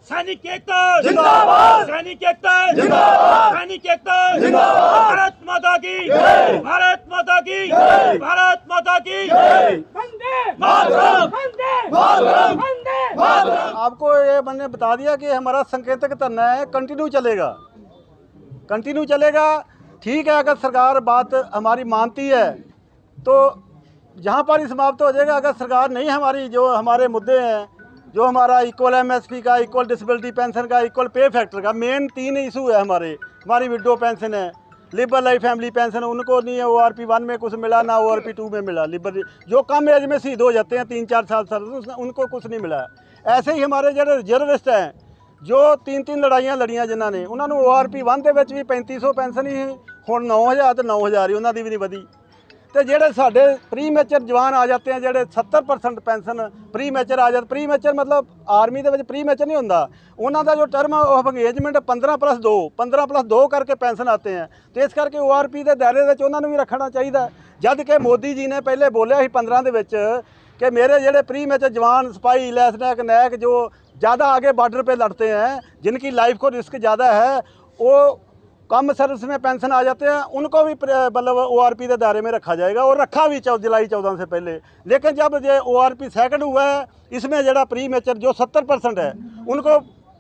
सैनिक एकता जिंदाबाद, सैनिक एकता जिंदाबाद, सैनिक एकता जिंदाबाद। भारत माता की जय, भारत माता की जय, भारत माता की जय। वंदे मातरम, वंदे मातरम, वंदे मातरम। आपको ये मैंने बता दिया कि हमारा संकेतक धरना है, कंटिन्यू चलेगा, कंटिन्यू चलेगा। ठीक है, अगर सरकार बात हमारी मानती है तो यहाँ पर ही समाप्त हो जाएगा। अगर सरकार नहीं, हमारी जो हमारे मुद्दे हैं, जो हमारा इक्वल एमएसपी का, इक्वल डिसेबिलिटी पेंशन का, इक्वल पे फैक्टर का, मेन 3 इशू है हमारे। हमारी विडो पेंशन है, लिबर लाइफ फैमिली पेंशन, उनको नहीं है, ORP 1 में कुछ मिला ना, ORP 2 में मिला। लिबर जो कम एज में शहीद हो जाते हैं 3-4 साल सर्विस, उनको कुछ नहीं मिला। ऐसे ही हमारे जो रिजर्विस्ट हैं, जो 3-3 लड़ाइयाँ लड़ियाँ जिन्होंने, उन्होंने ORP 1 ਦੇ ਵਿੱਚ ਵੀ 3500 ਪੈਨਸ਼ਨ ਹੀ, ਹੁਣ 9000 ਤੇ 9000 ਹੀ ਉਹਨਾਂ ਦੀ ਵੀ ਨਹੀਂ ਵਧੀ। ਤੇ ਜਿਹੜੇ ਸਾਡੇ ਪ੍ਰੀ ਮੈਚਰ ਜਵਾਨ ਆ ਜਾਂਦੇ ਆ, ਜਿਹੜੇ 70% ਪੈਨਸ਼ਨ ਪ੍ਰੀ ਮੈਚਰ ਆ ਜਾਂਦੇ। ਪ੍ਰੀ ਮੈਚਰ ਮਤਲਬ ਆਰਮੀ ਦੇ ਵਿੱਚ ਪ੍ਰੀ ਮੈਚਰ ਨਹੀਂ ਹੁੰਦਾ, ਉਹਨਾਂ ਦਾ ਜੋ ਟਰਮ ਆਫ ਅੰਗੇਜਮੈਂਟ 15+2 ਕਰਕੇ ਪੈਨਸ਼ਨ ਆते हैं। ਤੇ ਇਸ ਕਰਕੇ ORP ਦੇ ਦਾਇਰੇ ਵਿੱਚ ਉਹਨਾਂ ਨੂੰ ਵੀ ਰੱਖਣਾ ਚਾਹੀਦਾ। ਜਦ ਕਿ ਮੋਦੀ ਜੀ ਨੇ ਪਹਿਲੇ ਬੋਲਿਆ ਸੀ 15 ਦੇ ਵਿੱਚ कि मेरे ਜਿਹੜੇ प्री मैचर जवान, सिपाही, लेफ्टिनेंट, नैक जो ज़्यादा आगे बॉर्डर पे लड़ते हैं, जिनकी लाइफ को रिस्क ज़्यादा है, वो कम सर्विस में पेंशन आ जाते हैं, उनको भी मतलब ORP के दायरे में रखा जाएगा। और रखा भी जुलाई 14 से पहले। लेकिन जब ये ORP सेकंड हुआ है, इसमें जरा प्री मैचर जो 70% है उनको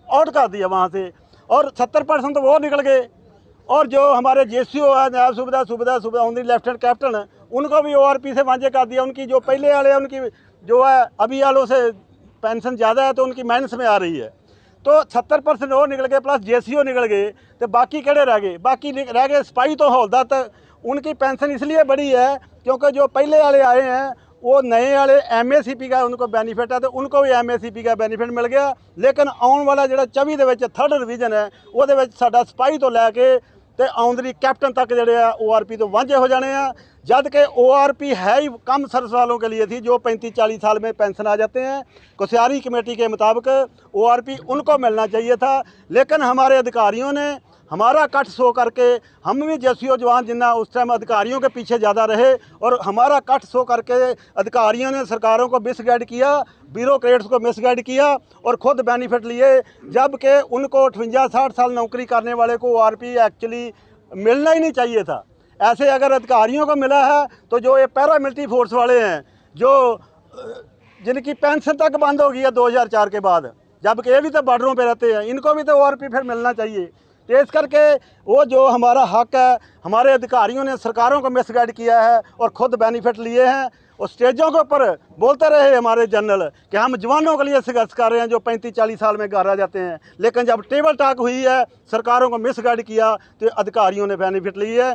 आउट कर दिया वहाँ से, और 70% तो वो निकल गए। और जो हमारे JCO है, नायब सूबेदार ऑनरी लेफ्टिनेंट कैप्टन, उनको भी ORP से वांझे कर दिया। उनकी जो पहले वाले हैं, उनकी जो है अभी वालों से पेंशन ज़्यादा है, तो उनकी माइनस में आ रही है। तो 70% वो निकल गए, प्लस JCO निकल गए, तो बाकी केड़े रह गए? बाकी रह गए सिपाही तो हौलदार तक। उनकी पेंशन इसलिए बड़ी है क्योंकि जो पहले वाले आए हैं, वो नए वाले MACP का उनको बेनीफिट है, तो उनको भी MACP का बेनीफिट मिल गया। लेकिन आने वाला जो 24 ਦੇ ਵਿੱਚ 3rd रिवीजन है, वो साडा सिपाही तो लैके तो ऑनरी कैप्टन तक जोड़े ORP तो वांझे हो जाने हैं। जब कि ORP है ही कम सर्विस वालों के लिए थी, जो 35-40 साल में पेंशन आ जाते हैं। कोश्यारी कमेटी के मुताबिक ORP उनको मिलना चाहिए था, लेकिन हमारे अधिकारियों ने हमारा कट सो करके, हम भी JCO जवान जिन्ना उस टाइम अधिकारियों के पीछे ज़्यादा रहे, और हमारा कट सो करके अधिकारियों ने सरकारों को मिसगाइड किया, ब्यूरोक्रेट्स को मिसगाइड किया, और ख़ुद बेनिफिट लिए। जबकि उनको 58-60 साल नौकरी करने वाले को ORP एक्चुअली मिलना ही नहीं चाहिए था। ऐसे अगर अधिकारियों को मिला है, तो जो ये पैरामिलिट्री फोर्स वाले हैं, जो जिनकी पेंशन तक बंद हो गई है 2004 के बाद, जबकि ये भी तो बॉर्डरों पे रहते हैं, इनको भी तो ORP फिर मिलना चाहिए। तो इस करके वो जो हमारा हक है, हमारे अधिकारियों ने सरकारों को मिसगाइड किया है और ख़ुद बेनिफिट लिए हैं। और स्टेजों के ऊपर बोलते रहे हमारे जनरल कि हम जवानों के लिए संघर्ष कर रहे हैं, जो 35-40 साल में घर आ जाते हैं। लेकिन जब टेबल टॉक हुई है, सरकारों को मिसगाइड किया, तो अधिकारियों ने बेनिफिट ली है।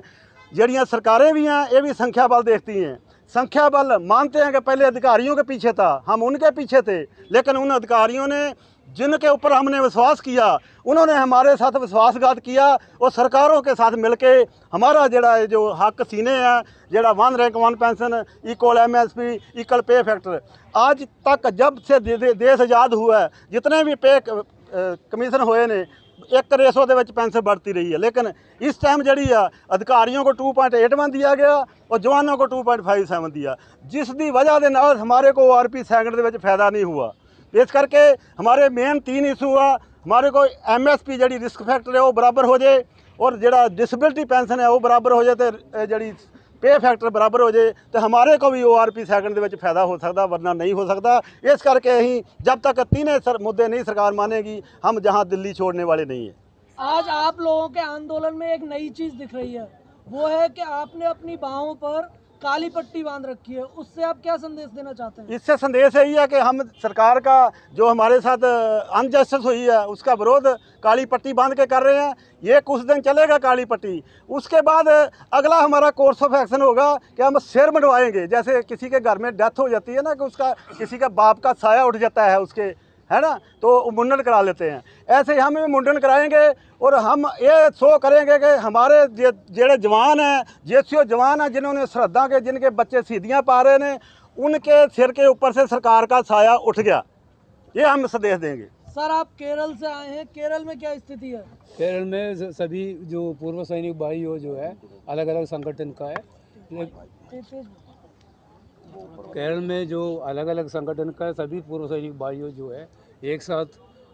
जड़ियाँ सरकारें भी हैं, ये भी संख्या बल देखती हैं। संख्या बल मानते हैं कि पहले अधिकारियों के पीछे था, हम उनके पीछे थे, लेकिन उन अधिकारियों ने जिनके ऊपर हमने विश्वास किया, उन्होंने हमारे साथ विश्वासघात किया, और सरकारों के साथ मिलके हमारा जो हक सीने हैं, जरा 1 rank 1 pension, equal MSP, equal pay factor, आज तक जब से देश आज़ाद हुआ है, जितने भी पे कमीशन होए ने, 1 रेशो के पेंशन बढ़ती रही है। लेकिन इस टाइम जी अधिकारियों को 2.81 दिया गया और जवानों को 2.57 दिया, जिसकी वजह के नाल हमारे को ORP सेकंड के फ़ायदा नहीं हुआ। इस करके हमारे मेन 3 इशू हुआ, हमारे को MSP जी रिस्क फैक्टर है वो बराबर हो जाए, और जो डिसेबिलिटी पेंशन है वो बराबर हो जाए, तो जी पे फैक्टर बराबर हो जाए, तो हमारे को भी ORP सेकंड के फ़ायदा हो सकता, वरना नहीं हो सकता। इस करके ही जब तक 3 मुद्दे नहीं सरकार मानेगी, हम जहाँ दिल्ली छोड़ने वाले नहीं हैं। आज आप लोगों के आंदोलन में एक नई चीज़ दिख रही है, वो है कि आपने अपनी बाहों पर काली पट्टी बांध रखी है। उससे आप क्या संदेश देना चाहते हैं? इससे संदेश यही है कि हम सरकार का जो हमारे साथ अनजस्टिस हुई है, उसका विरोध काली पट्टी बांध के कर रहे हैं। ये कुछ दिन चलेगा काली पट्टी, उसके बाद अगला हमारा कोर्स ऑफ एक्शन होगा कि हम सिर मंडवाएंगे। जैसे किसी के घर में डेथ हो जाती है ना, कि उसका किसी का बाप का साया उठ जाता है उसके, है ना, तो मुंडन करा लेते हैं। ऐसे ही हम भी मुंडन कराएंगे, और हम ये शो करेंगे कि हमारे जेड़े जवान हैं, JCO जवान हैं, जिन्होंने श्रद्धा के, जिनके बच्चे शहीदियाँ पा रहे हैं, उनके सिर के ऊपर से सरकार का साया उठ गया, ये हम संदेश देंगे। सर, आप केरल से आए हैं, केरल में क्या स्थिति है? केरल में सभी जो पूर्व सैनिक भाई हो जो है, अलग अलग संगठन का है। केरल में जो अलग अलग संगठन का है, सभी पूर्व सैनिक भाइयों जो है एक साथ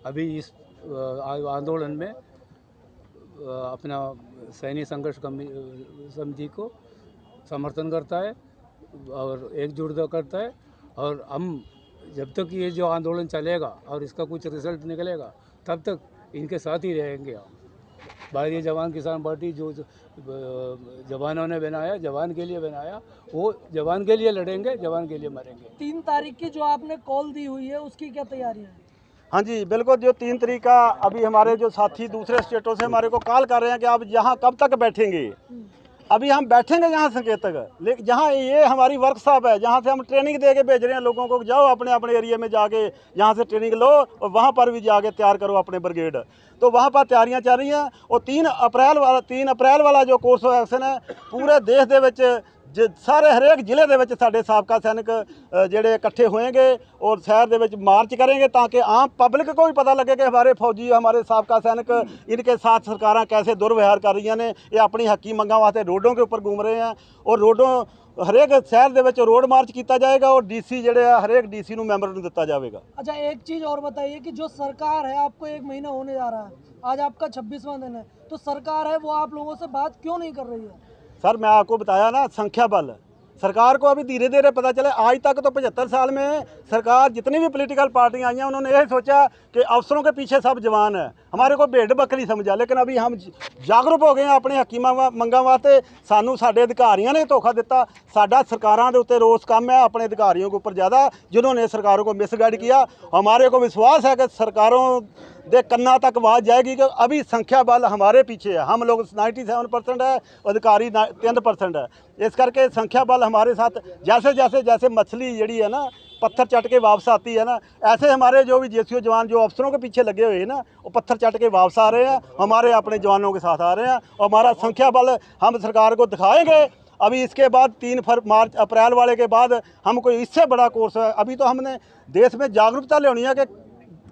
अभी इस आंदोलन में अपना सैनिक संघर्ष समिति को समर्थन करता है और एकजुटता करता है। और हम जब तक ये जो आंदोलन चलेगा और इसका कुछ रिजल्ट निकलेगा तब तक इनके साथ ही रहेंगे हम। भारतीय जवान किसान पार्टी जो जवानों ने बनाया, जवान के लिए बनाया, वो जवान के लिए लड़ेंगे, जवान के लिए मरेंगे। 3 तारीख की जो आपने कॉल दी हुई है उसकी क्या तैयारी है? हाँ जी बिल्कुल, जो 3 तारीख का अभी हमारे जो साथी दूसरे स्टेटों से हमारे को कॉल कर रहे हैं कि आप यहाँ कब तक बैठेंगे। अभी हम बैठेंगे यहाँ संकेतक, लेकिन जहाँ ये हमारी वर्कशॉप है जहाँ से हम ट्रेनिंग दे के भेज रहे हैं लोगों को, जाओ अपने अपने एरिया में जाके यहाँ से ट्रेनिंग लो और वहाँ पर भी जाके तैयार करो अपने ब्रिगेड। तो वहाँ पर तैयारियाँ चल रही हैं। और 3 अप्रैल वाला जो कोर्स ऑफ एक्शन है पूरे देश ਦੇ ਵਿੱਚ सारे हरेक ਜ਼ਿਲ੍ਹੇ ਦੇ ਵਿੱਚ ਸਾਡੇ ਸਾਬਕਾ सैनिक ਜਿਹੜੇ इकट्ठे होएंगे और शहर ਦੇ ਵਿੱਚ मार्च करेंगे ताकि आम पब्लिक को भी पता लगे कि हमारे फौजी, हमारे साबका सैनिक, इनके साथ सरकारें कैसे दुर्व्यवहार कर रही ने। ये अपनी हकी मंगा वास्ते रोडों के ऊपर घूम रहे हैं और रोडों हरेक शहर ਦੇ ਵਿੱਚ रोड मार्च किया जाएगा और डीसी ਜਿਹੜੇ हरेक डीसी ਨੂੰ ਮੈਂਬਰ ਨੂੰ ਦਿੱਤਾ ਜਾਵੇਗਾ। अच्छा, एक चीज़ और बताइए कि जो सरकार है, आपको 1 महीना होने जा रहा है, आज आपका 26वां दिन है, तो सरकार है वो आप लोगों से बात क्यों नहीं कर रही है? सर मैं आपको बताया ना, संख्या बल। सरकार को अभी धीरे धीरे पता चले। आज तक तो 75 साल में सरकार जितनी भी पॉलिटिकल पार्टियां आई हैं उन्होंने यही सोचा कि अफसरों के पीछे सब जवान है, हमारे को भेड़ बकरी समझा। लेकिन अभी हम जागरूक हो गए हैं अपने हकी मंगा वास्ते। सानू साडे अधिकारियों ने धोखा दिता। साडा सरकारों के उत्ते रोस कम है अपने अधिकारियों के ऊपर ज़्यादा, जिन्होंने सरकारों को मिसगाइड किया। हमारे को विश्वास है कि सरकारों दे कन्ना तक आवाज़ जाएगी कि अभी संख्या बल हमारे पीछे है। हम लोग 97% है, अधिकारी 3% है। इस करके संख्या बल हमारे साथ, जैसे मछली जड़ी है ना पत्थर चट के वापस आती है ना, ऐसे हमारे जो भी जेसीओ जवान जो अफसरों के पीछे लगे हुए हैं ना, वो पत्थर चट के वापस आ रहे हैं, हमारे अपने जवानों के साथ आ रहे हैं। और हमारा संख्या बल हम सरकार को दिखाएंगे। अभी इसके बाद 3 अप्रैल वाले के बाद हम कोई इससे बड़ा कोर्स है। अभी तो हमने देश में जागरूकता लियानी है कि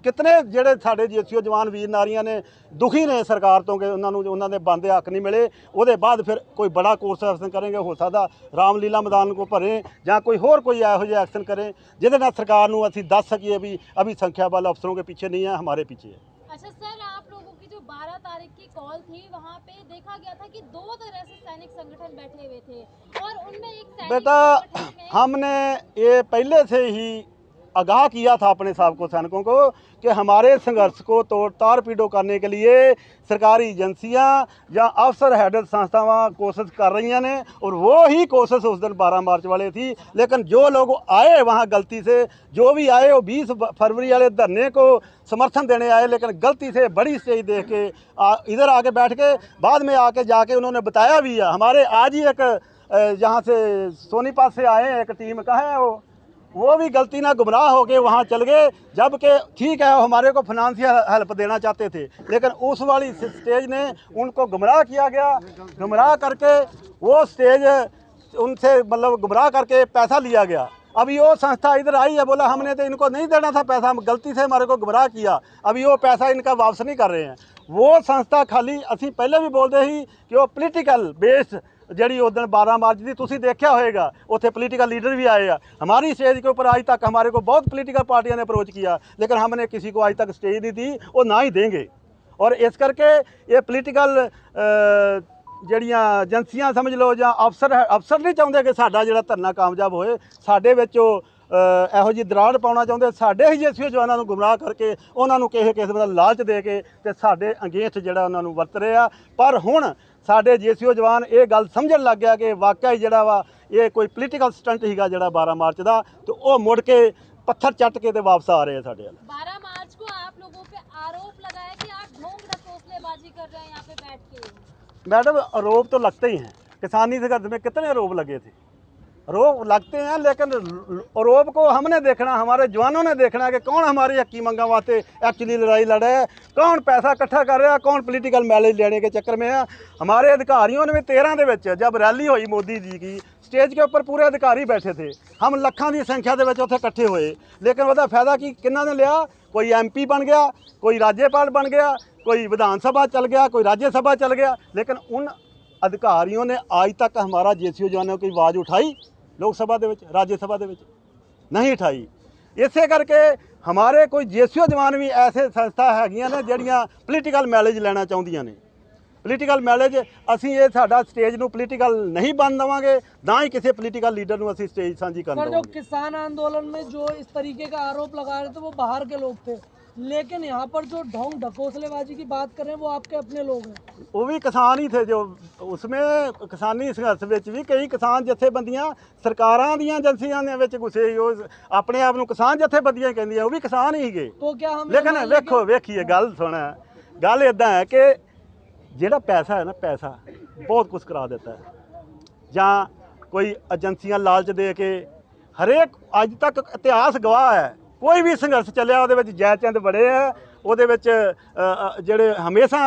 कितने ਜਿਹੜੇ ਸਾਡੇ ਜੀਸੀਓ ਜਵਾਨ ਵੀਰ ਨਾਰੀਆਂ ਨੇ ਦੁਖੀ ਨੇ ਸਰਕਾਰ ਤੋਂ ਕਿ ਉਹਨਾਂ ਦੇ ਬੰਦੇ ਹੱਕ ਨਹੀਂ ਮਿਲੇ। ਉਹਦੇ ਬਾਅਦ ਫਿਰ ਕੋਈ ਬੜਾ ਕੋਰਸ ਐਕਸ਼ਨ ਕਰਾਂਗੇ, ਹੋ ਸਕਦਾ ਰਾਮਲੀਲਾ ਮੈਦਾਨ ਕੋ ਭਰੇ ਜਾਂ ਕੋਈ ਹੋਰ ਕੋਈ ਇਹੋ ਜਿਹਾ ਐਕਸ਼ਨ ਕਰੇ ਜਿਹਦੇ ਨਾਲ ਸਰਕਾਰ ਨੂੰ ਅਸੀਂ ਦੱਸ ਸਕੀਏ ਵੀ अभी संख्या बल अफसरों के पीछे नहीं है, हमारे पीछे है। अच्छा सर, आप लोगों की जो 12 तारीख की कॉल थी वहाँ पे देखा गया था कि 2 तरह से सैनिक संगठन बैठे हुए थे और उनमें एक सैनिक बेटा संगठन में हमने ये पहले से ही आगाह किया था अपने साबको सैनिकों को कि हमारे संघर्ष को तार पीड़ो करने के लिए सरकारी एजेंसियां या अफसर हेडर संस्थावां कोशिश कर रही ने और वो ही कोशिश उस दिन 12 मार्च वाले थी। लेकिन जो लोग आए वहाँ गलती से, जो भी आए वो 20 फरवरी वाले धरने को समर्थन देने आए, लेकिन गलती से बड़ी स्टेज देख के इधर आके बैठ के बाद में आके जाके उन्होंने बताया भी है। हमारे आज ही एक यहाँ से सोनीपत से आए एक टीम का है, वो भी गलती ना गुमराह हो के वहाँ चल गए, जबकि ठीक है हमारे को फाइनेंशियल हेल्प देना चाहते थे, लेकिन उस वाली स्टेज ने उनको गुमराह किया गया। गुमराह करके वो स्टेज उनसे मतलब गुमराह करके पैसा लिया गया। अभी वो संस्था इधर आई है, बोला हमने तो इनको नहीं देना था पैसा, हम गलती से हमारे को गुमराह किया, अभी वो पैसा इनका वापस नहीं कर रहे हैं। वो संस्था खाली असी पहले भी बोलते ही कि वो पोलिटिकल बेस्ड जी उस दिन 12 मार्च की तुसी देखा होएगा, उत्थे पोलिटिकल लीडर भी आए हैं। हमारी स्टेज के ऊपर आज तक हमारे को बहुत पोलिटिकल पार्टियों ने अप्रोच किया, लेकिन हमने किसी को आज तक स्टेज नहीं दी और ना ही देंगे। और इस करके ये पोलिटिकल ਜਿਹੜੀਆਂ ਏਜੰਸੀਆਂ ਸਮਝ ਲਓ ਜਾਂ ਅਫਸਰ ਨਹੀਂ ਚਾਹੁੰਦੇ ਕਿ ਸਾਡਾ ਜਿਹੜਾ ਧਰਨਾ ਕਾਮਯਾਬ ਹੋਏ, ਸਾਡੇ ਵਿੱਚ ਉਹ ਇਹੋ ਜਿਹੀ ਦਰਾੜ ਪਾਉਣਾ ਚਾਹੁੰਦੇ, ਸਾਡੇ ਹੀ ਜੇਸੀਓ ਜਵਾਨਾਂ ਨੂੰ ਗੁੰਮਰਾਹ ਕਰਕੇ ਉਹਨਾਂ ਨੂੰ ਕਿਸੇ ਕਿਸਮ ਦਾ ਲਾਲਚ ਦੇ ਕੇ ਤੇ ਸਾਡੇ ਅਗੇਂਸਟ ਜਿਹੜਾ ਉਹਨਾਂ ਨੂੰ ਵਰਤ ਰਿਹਾ। ਪਰ ਹੁਣ ਸਾਡੇ ਜੇਸੀਓ ਜਵਾਨ ਇਹ ਗੱਲ ਸਮਝਣ ਲੱਗ ਗਿਆ ਕਿ ਵਾਕਿਆ ਹੀ ਜਿਹੜਾ ਵਾ ਇਹ ਕੋਈ ਪੋਲੀਟੀਕਲ ਸਟੰਟ ਹੀਗਾ ਜਿਹੜਾ 12 ਮਾਰਚ ਦਾ, ਤੇ ਉਹ ਮੁੜ ਕੇ पत्थर चट के वापस आ रहे हैं साढ़े। 12 मार्च को आप लोगों पे आरोप लगाया कि आप ढोंग रसोसलेबाजी कर रहे हैं यहाँ पे बैठ के। मैडम आरोप तो लगते ही हैं, किसानी संघर्ष में कितने आरोप लगे थे, आरोप लगते हैं, लेकिन आरोप को हमने देखना, हमारे जवानों ने देखना कि कौन हमारी हकी मंगा वास्ते एक्चुअली लड़ाई लड़ रहा है, कौन पैसा इकट्ठा कर रहा है, कौन पॉलिटिकल मैलेज लेने के चक्कर में है। हमारे अधिकारियों ने भी 13 जब रैली हुई मोदी जी की, स्टेज के ऊपर पूरे अधिकारी बैठे थे, हम लखों की संख्या के उत्थे इकट्ठे होए, लेकिन वह फायदा की किन्ना ने लिया, कोई MP बन गया, कोई राज्यपाल बन गया, कोई विधान सभा चल गया, कोई राज्यसभा चल गया, लेकिन उन अधिकारियों ने आज तक हमारा जेसीओ जवानों की आवाज़ उठाई लोक सभा दे विच, राज्य सभा दे विच नहीं उठाई। इसे करके हमारे कोई जेसीओ जवान भी ऐसे संस्था हैगियां ने ਜਿਹੜੀਆਂ ਪੋਲੀਟੀਕਲ ਮੈਲੇਜ ਲੈਣਾ ਚਾਹੁੰਦੀਆਂ ਨੇ। ਪੋਲੀਟੀਕਲ ਮੈਲੇਜ ਅਸੀਂ ਇਹ ਸਾਡਾ ਸਟੇਜ ਨੂੰ ਪੋਲੀਟੀਕਲ ਨਹੀਂ ਬਣ ਦੇਵਾਂਗੇ, ਨਾ ਹੀ ਕਿਸੇ ਪੋਲੀਟੀਕਲ ਲੀਡਰ ਨੂੰ ਅਸੀਂ स्टेज ਸਾਂਝੀ ਕਰਨ सर जो ਦੇਵਾਂਗੇ। किसान आंदोलन में जो इस तरीके का आरोप लगा रहे थे वो बाहर के लोग थे, लेकिन यहाँ पर जो ढोंग ढकोसलेबाजी की बात कर रहे हैं वो आपके अपने लोग हैं। वो भी किसान ही थे जो उसमें किसानी संघर्ष ਵਿੱਚ ਵੀ ਕਈ ਕਿਸਾਨ ਜਥੇਬੰਦੀਆਂ ਸਰਕਾਰਾਂ ਦੀਆਂ ਏਜੰਸੀਆਂ ਦੇ ਵਿੱਚ ਘੁਸੇ ਹੀ, ਉਹ ਆਪਣੇ ਆਪ ਨੂੰ ਕਿਸਾਨ ਜਥੇਬੰਦੀਆਂ ਕਹਿੰਦੀਆਂ, ਉਹ ਵੀ ਕਿਸਾਨ ਹੀ ਸੀਗੇ। तो क्या हम ਲੇਕਿਨ ਵੇਖੋ ਵੇਖੀਏ ਗੱਲ ਸੁਣ, ਗੱਲ ਇਦਾਂ ਹੈ ਕਿ ਜਿਹੜਾ ਪੈਸਾ ਹੈ ਨਾ, ਪੈਸਾ ਬਹੁਤ ਕੁਝ ਕਰਾ ਦਿੱਤਾ ਹੈ, ਜਾਂ ਕੋਈ ਏਜੰਸੀਆਂ ਲਾਲਚ ਦੇ ਕੇ ਹਰੇਕ ਅੱਜ ਤੱਕ ਇਤਿਹਾਸ ਗਵਾਹ ਹੈ ਕੋਈ ਵੀ ਸੰਘਰਸ਼ ਚੱਲਿਆ ਉਹਦੇ ਵਿੱਚ ਜੈ ਚੰਦ ਬੜੇ ਆ, ਉਹਦੇ ਵਿੱਚ ਜਿਹੜੇ ਹਮੇਸ਼ਾ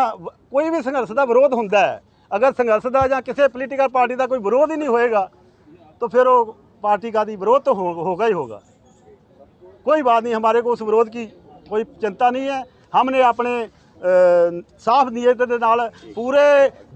ਕੋਈ ਵੀ ਸੰਘਰਸ਼ ਦਾ ਵਿਰੋਧ ਹੁੰਦਾ ਹੈ। ਅਗਰ ਸੰਘਰਸ਼ ਦਾ ਜਾਂ ਕਿਸੇ ਪੋਲੀਟੀਕਲ ਪਾਰਟੀ ਦਾ ਕੋਈ ਵਿਰੋਧ ਹੀ ਨਹੀਂ ਹੋਏਗਾ तो फिर वो पार्टी का विरोध तो होगा ही होगा। कोई बात नहीं, हमारे को उस विरोध की कोई चिंता नहीं है। हमने अपने साफ नीयत के नाल पूरे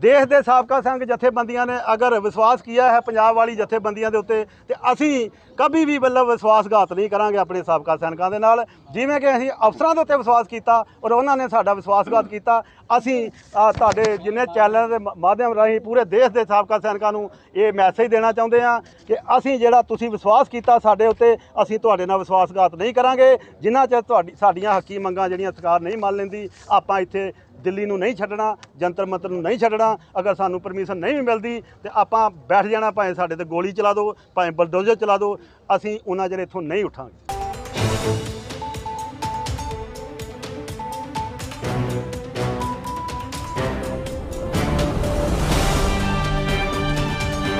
देश के साबका संघ जथेबंदियां ने अगर विश्वास किया है पंजाब वाली जथेबंदियां के उत्ते, तो असी कभी भी मतलब विश्वासघात नहीं करांगे अपने साबका सैनिकों के नाल। जिवें कि असीं अफसरां दे उत्ते विश्वास किया और उन्होंने साडा विश्वासघात किया। असीं तुहाडे जिन्ने चैनल के माध्यम राहीं पूरे देश के साबका सैनिकों नूं ये मैसेज देना चाहुंदे हां कि असीं जिहड़ा तुसीं विश्वास किया साडे उत्ते, असीं तुहाडे नाल विश्वासघात नहीं करांगे। जिन्ना चਿਰ तुहाडी साडीआं हक्की मंगां जिहड़ियां सरकार नहीं मान लैंदी, आपां इत्थे दिल्ली नूं नहीं छड्डना, जंतर मंतर नूं नहीं छड्डना। अगर सानूं परमिशन नहीं भी मिलदी तो आपां बैठ जाना, भावें साडे ते गोली चला दो, भावें बलडोजर चला दो, असीं उन्ना चਿਰ इत्थों नहीं उठांगे।